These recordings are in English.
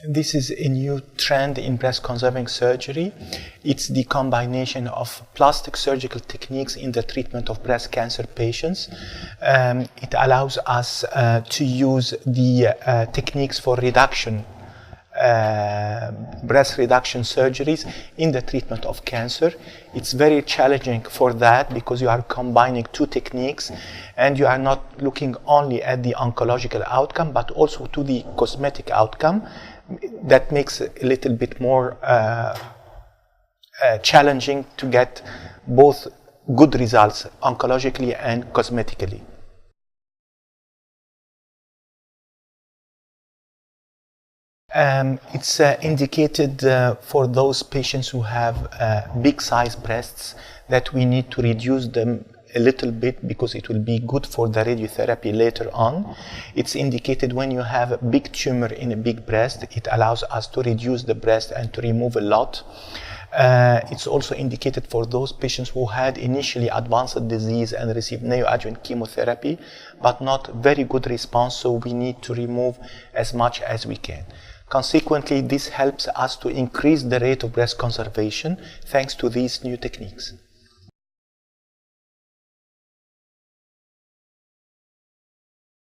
This is a new trend in breast conserving surgery. It's the combination of plastic surgical techniques in the treatment of breast cancer patients. It allows us to use the techniques for reduction, breast reduction surgeries in the treatment of cancer. It's very challenging for that because you are combining two techniques and you are not looking only at the oncological outcome but also to the cosmetic outcome. That makes it a little bit more challenging to get both good results oncologically and cosmetically. It's indicated for those patients who have big size breasts that we need to reduce them a little bit because it will be good for the radiotherapy later on. It's indicated when you have a big tumor in a big breast, it allows us to reduce the breast and to remove a lot. It's also indicated for those patients who had initially advanced disease and received neoadjuvant chemotherapy, but not very good response, so we need to remove as much as we can. Consequently, this helps us to increase the rate of breast conservation thanks to these new techniques.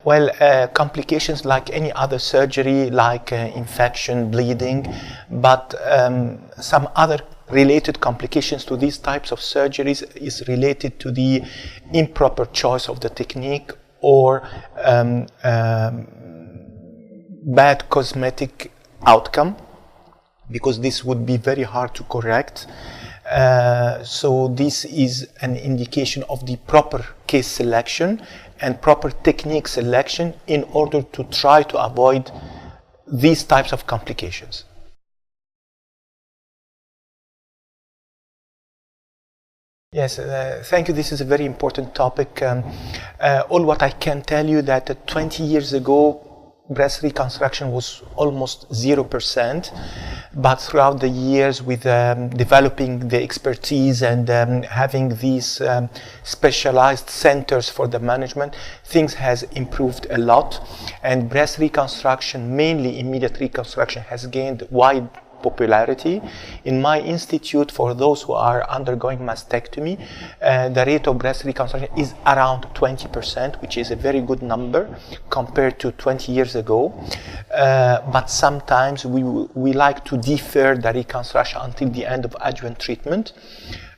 Well, complications like any other surgery, like infection, bleeding, but some other related complications to these types of surgeries is related to the improper choice of the technique or bad cosmetic outcome, because this would be very hard to correct. So this is an indication of the proper case selection and proper technique selection in order to try to avoid these types of complications. Yes, thank you. This is a very important topic. All what I can tell you that 20 years ago, breast reconstruction was almost 0%, but throughout the years with developing the expertise and having these specialized centers for the management, things has improved a lot, and breast reconstruction, mainly immediate reconstruction, has gained wide popularity. In my institute, for those who are undergoing mastectomy, the rate of breast reconstruction is around 20%, which is a very good number compared to 20 years ago. But sometimes we like to defer the reconstruction until the end of adjuvant treatment.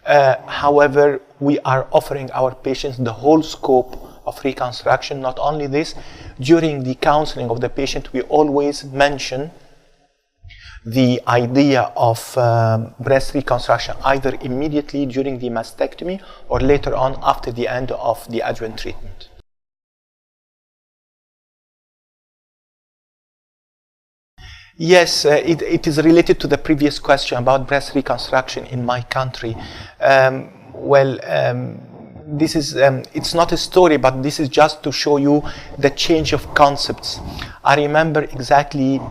However, we are offering our patients the whole scope of reconstruction. Not only this, during the counseling of the patient, we always mention the idea of breast reconstruction either immediately during the mastectomy or later on after the end of the adjuvant treatment. Yes, it is related to the previous question about breast reconstruction in my country. This is, it's not a story, but this is just to show you the change of concepts. I remember exactly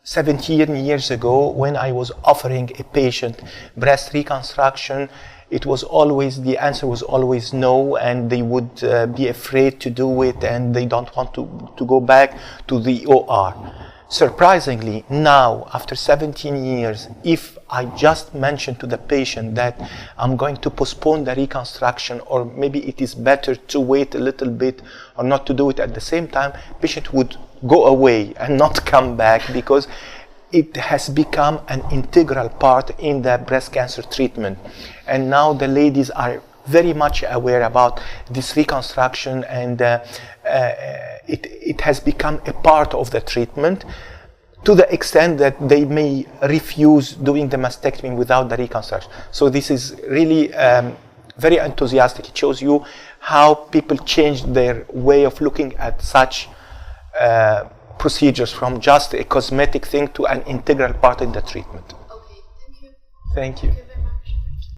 17 years ago when I was offering a patient breast reconstruction, it was always, the answer was always no, and they would be afraid to do it and they don't want to go back to the OR. Surprisingly, now, after 17 years, if I just mention to the patient that I'm going to postpone the reconstruction, or maybe it is better to wait a little bit or not to do it at the same time, patient would go away and not come back because it has become an integral part in the breast cancer treatment. And now the ladies are very much aware about this reconstruction, and it has become a part of the treatment, to the extent that they may refuse doing the mastectomy without the reconstruction. So this is really very enthusiastic. It shows you how people changed their way of looking at such procedures from just a cosmetic thing to an integral part in the treatment. Okay, thank you. Thank you.